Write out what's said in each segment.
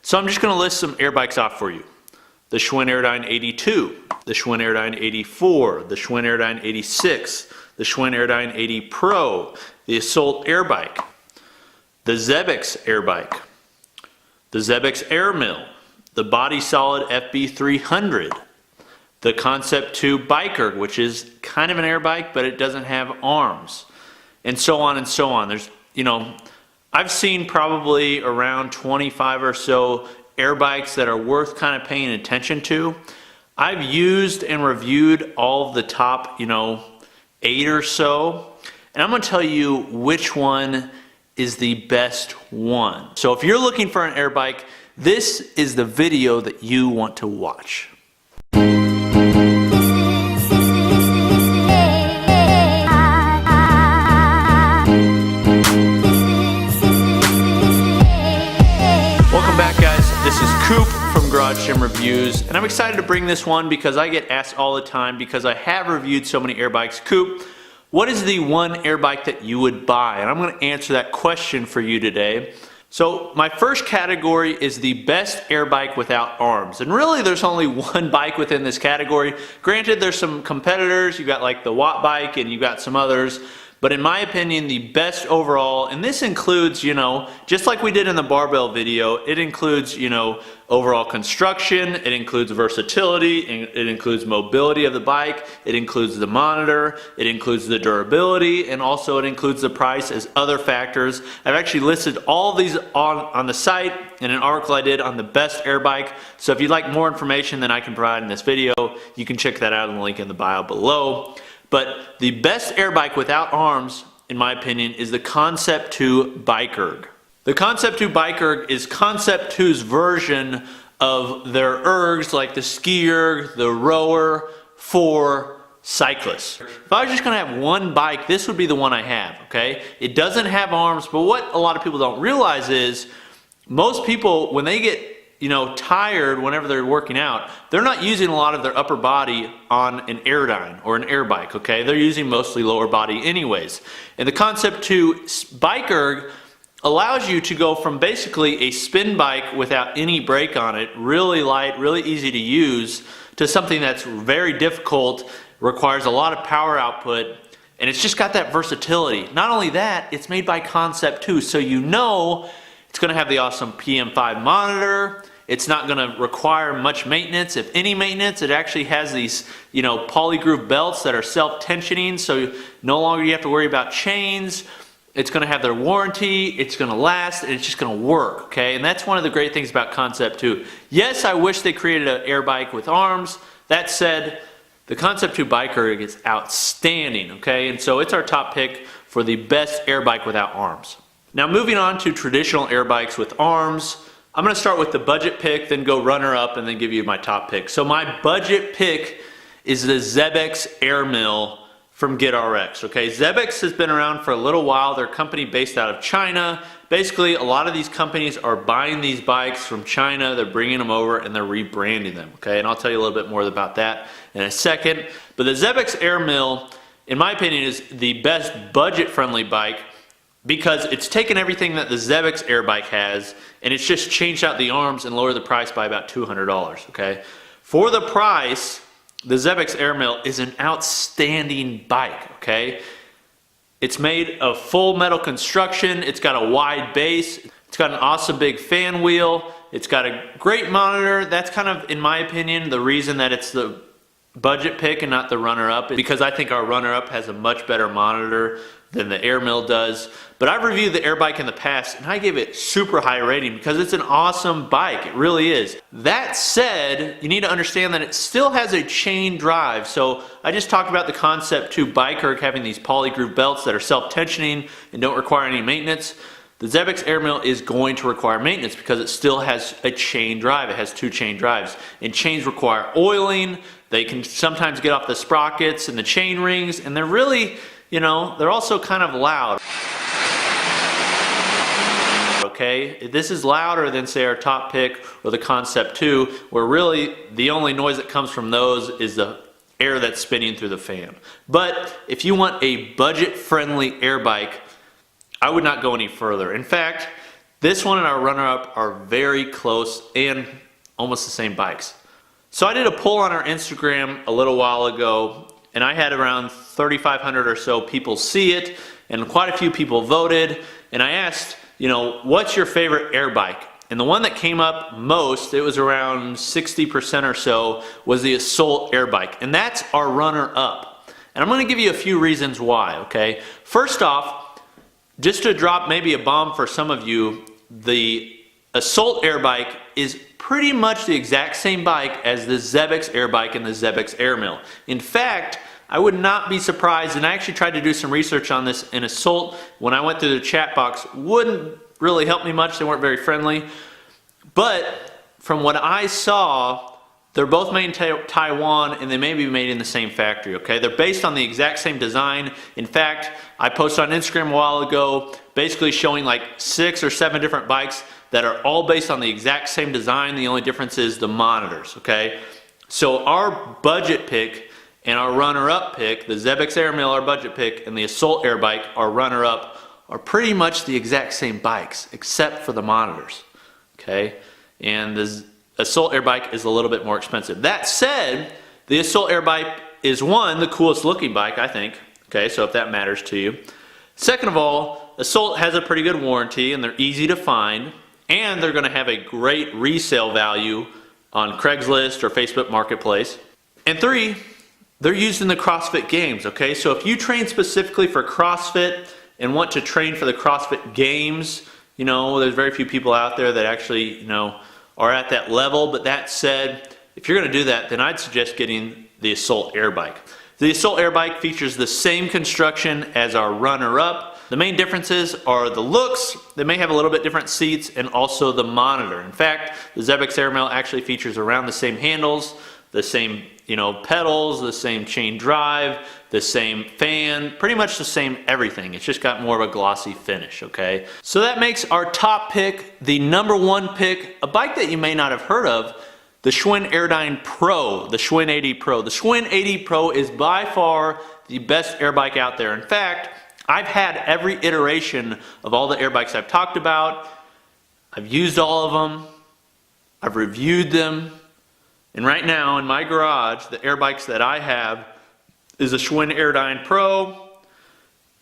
So I'm just going to list some air bikes off for you. The Schwinn Airdyne 82, the Schwinn Airdyne 84, the Schwinn Airdyne 86, the Schwinn Airdyne 80 Pro, the Assault Air Bike, the Zebex Air Bike, the Zebex Air Mill, the Body Solid FB300, the Concept 2 Biker, which is kind of an air bike, but it doesn't have arms, and so on and so on. There's, I've seen probably around 25 or so air bikes that are worth kind of paying attention to. I've used and reviewed all of the top, 8 or so, and I'm going to tell you which one is the best one. So if you're looking for an air bike, this is the video that you want to watch. Welcome back, guys. This is Coop from Garage Gym Reviews, and I'm excited to bring this one because I get asked all the time, because I have reviewed so many air bikes. Coop, what is the one air bike that you would buy? And I'm going to answer that question for you today. So my first category is the best air bike without arms. And really there's only one bike within this category. Granted, there's some competitors. You've got like the Watt bike and you've got some others. But in my opinion, the best overall, and this includes, just like we did in the barbell video, it includes, overall construction, it includes versatility, it includes mobility of the bike, it includes the monitor, it includes the durability, and also it includes the price as other factors. I've actually listed all these on the site in an article I did on the best air bike. So if you'd like more information than I can provide in this video, you can check that out in the link in the bio below. But the best air bike without arms, in my opinion, is the Concept 2 Bikerg. The Concept 2 Bikerg is Concept 2's version of their ergs, like the ski erg, the rower, for cyclists. If I was just going to have one bike, this would be the one I have, okay? It doesn't have arms, but what a lot of people don't realize is most people, when they get tired whenever they're working out, they're not using a lot of their upper body on an Airdyne or an air bike, okay? They're using mostly lower body anyways. And the Concept 2 Bikerg allows you to go from basically a spin bike without any brake on it, really light, really easy to use, to something that's very difficult, requires a lot of power output, and it's just got that versatility. Not only that, it's made by Concept 2, so it's going to have the awesome PM5 monitor. It's not going to require much maintenance, if any maintenance. It actually has these, polygroove belts that are self-tensioning, so no longer you have to worry about chains. It's going to have their warranty, it's going to last, and it's just going to work, okay? And that's one of the great things about Concept 2. Yes, I wish they created an air bike with arms. That said, the Concept 2 Biker is outstanding, okay? And so it's our top pick for the best air bike without arms. Now moving on to traditional air bikes with arms, I'm going to start with the budget pick, then go runner up, and then give you my top pick. So my budget pick is the Zebex Air Mill from GetRx, okay? Zebex has been around for a little while. They're a company based out of China. Basically, a lot of these companies are buying these bikes from China, they're bringing them over, and they're rebranding them, okay? And I'll tell you a little bit more about that in a second. But the Zebex Air Mill, in my opinion, is the best budget-friendly bike, because it's taken everything that the Zebex air bike has and it's just changed out the arms and lowered the price by about $200, okay? For the price, the Zebex Air Mill is an outstanding bike, okay? It's made of full metal construction, it's got a wide base, it's got an awesome big fan wheel, it's got a great monitor. That's kind of, in my opinion, the reason that it's the budget pick and not the runner-up, because I think our runner-up has a much better monitor than the Air Mill does. But I've reviewed the air bike in the past and I give it super high rating because it's an awesome bike. It really is. That said, you need to understand that it still has a chain drive. So I just talked about the Concept 2 Biker having these polygroove belts that are self-tensioning and don't require any maintenance. The Zebex Air Mill is going to require maintenance because it still has a chain drive. It has 2 chain drives. And chains require oiling. They can sometimes get off the sprockets and the chain rings, and they're really, they're also kind of loud. Okay, this is louder than, say, our top pick or the Concept 2, where really the only noise that comes from those is the air that's spinning through the fan. But if you want a budget-friendly air bike, I would not go any further. In fact, This one and our runner-up are very close and almost the same bikes. So I did a poll on our Instagram a little while ago, and I had around 3,500 or so people see it, and quite a few people voted. And I asked, what's your favorite air bike? And the one that came up most, it was around 60% or so, was the Assault air bike. And that's our runner-up. And I'm going to give you a few reasons why, okay? First off, just to drop maybe a bomb for some of you, the Assault air bike is pretty much the exact same bike as the Zebex air bike and the Zebex air mill. In fact, I would not be surprised, and I actually tried to do some research on this in Assault. When I went through the chat box, wouldn't really help me much. They weren't very friendly. But from what I saw, they're both made in Taiwan, and they may be made in the same factory, okay? They're based on the exact same design. In fact, I posted on Instagram a while ago basically showing like 6 or 7 different bikes that are all based on the exact same design. The only difference is the monitors, okay? So our budget pick and our runner-up pick, the Zebex air mill, our budget pick, and the Assault air bike, our runner-up, are pretty much the exact same bikes, except for the monitors, okay? And the Assault air bike is a little bit more expensive. That said, the Assault air bike is one, the coolest looking bike, I think, okay, so if that matters to you. Second of all, Assault has a pretty good warranty, and they're easy to find, and they're gonna have a great resale value on Craigslist or Facebook Marketplace. And 3, they're used in the CrossFit Games, okay? So if you train specifically for CrossFit and want to train for the CrossFit Games, there's very few people out there that actually, are at that level. But that said, if you're gonna do that, then I'd suggest getting the Assault air bike. The Assault air bike features the same construction as our runner-up. The main differences are the looks. They may have a little bit different seats, and also the monitor. In fact, the Zebex air mill actually features around the same handles, the same pedals, the same chain drive, the same fan, pretty much the same everything. It's just got more of a glossy finish, okay? So that makes our top pick, the number 1 pick, a bike that you may not have heard of, the Schwinn Airdyne Pro, the Schwinn 80 Pro. The Schwinn 80 Pro is by far the best air bike out there. In fact, I've had every iteration of all the air bikes I've talked about. I've used all of them. I've reviewed them. And right now in my garage, the air bikes that I have is a Schwinn Airdyne Pro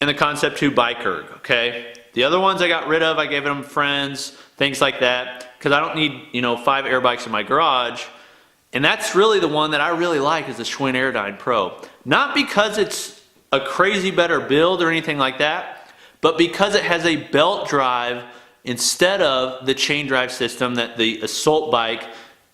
and the Concept 2 Bike Erg, okay? The other ones I got rid of, I gave them friends, things like that, because I don't need, 5 air bikes in my garage. And that's really the one that I really like, is the Schwinn Airdyne Pro. Not because it's a crazy better build or anything like that, but because it has a belt drive instead of the chain drive system that the Assault bike,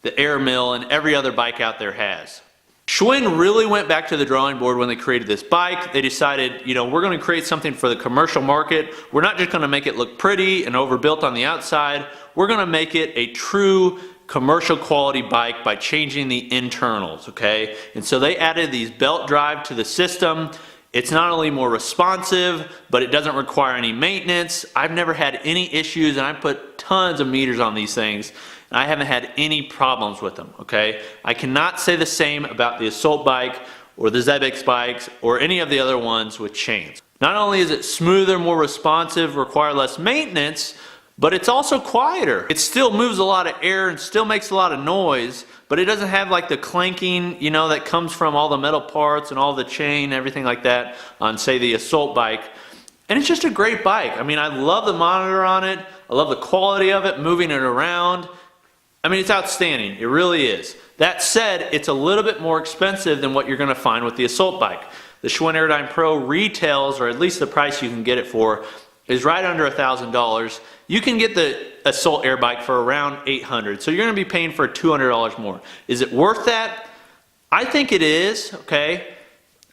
the air mill, and every other bike out there has. Schwinn really went back to the drawing board when they created this bike. They decided, we're going to create something for the commercial market. We're not just going to make it look pretty and overbuilt on the outside. We're going to make it a true commercial quality bike by changing the internals, okay? And so they added these belt drive to the system. It's not only more responsive, but it doesn't require any maintenance. I've never had any issues, and I put tons of meters on these things, and I haven't had any problems with them, okay? I cannot say the same about the Assault bike or the Zebex bikes or any of the other ones with chains. Not only is it smoother, more responsive, require less maintenance, but it's also quieter. It still moves a lot of air and still makes a lot of noise, but it doesn't have like the clanking, that comes from all the metal parts and all the chain, everything like that on, say, the Assault bike. And it's just a great bike. I mean, I love the monitor on it. I love the quality of it, moving it around. I mean, it's outstanding. It really is. That said, it's a little bit more expensive than what you're going to find with the Assault bike. The Schwinn Airdyne Pro retails, or at least the price you can get it for, is right under $1,000. You can get the Assault air bike for around $800, so you're going to be paying for $200 more. Is it worth that? I think it is, okay?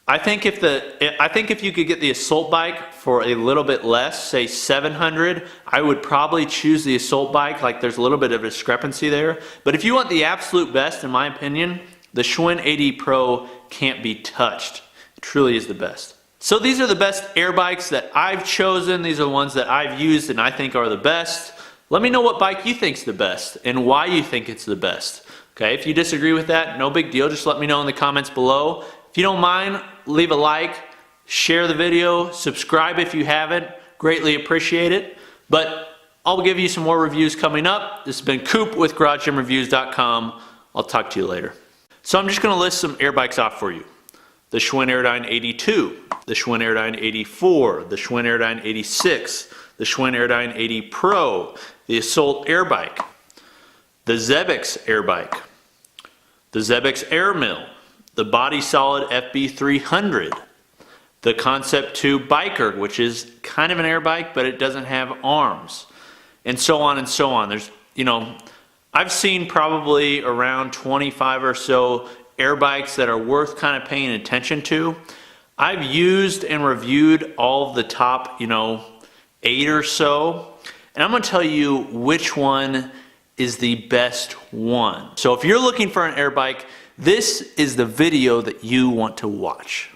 I think if you could get the Assault bike for a little bit less, say $700, I would probably choose the Assault bike. Like, there's a little bit of a discrepancy there. But if you want the absolute best, in my opinion, the Schwinn 80 Pro can't be touched. It truly is the best. So these are the best air bikes that I've chosen. These are the ones that I've used and I think are the best. Let me know what bike you think's the best and why you think it's the best. Okay, if you disagree with that, no big deal. Just let me know in the comments below. If you don't mind, leave a like, share the video, subscribe if you haven't. Greatly appreciate it. But I'll give you some more reviews coming up. This has been Coop with GarageGymReviews.com. I'll talk to you later. So I'm just going to list some air bikes off for you. The Schwinn Airdyne 82, the Schwinn Airdyne 84, the Schwinn Airdyne 86, the Schwinn Airdyne 80 Pro, the Assault Air Bike, the Zebix Air Bike, the Zebix Air Mill, the Body Solid FB300, the Concept 2 Biker, which is kind of an air bike, but it doesn't have arms, and so on and so on. There's, I've seen probably around 25 or so air bikes that are worth kind of paying attention to. I've used and reviewed all of the top, 8 or so, and I'm going to tell you which one is the best one. So if you're looking for an air bike, this is the video that you want to watch.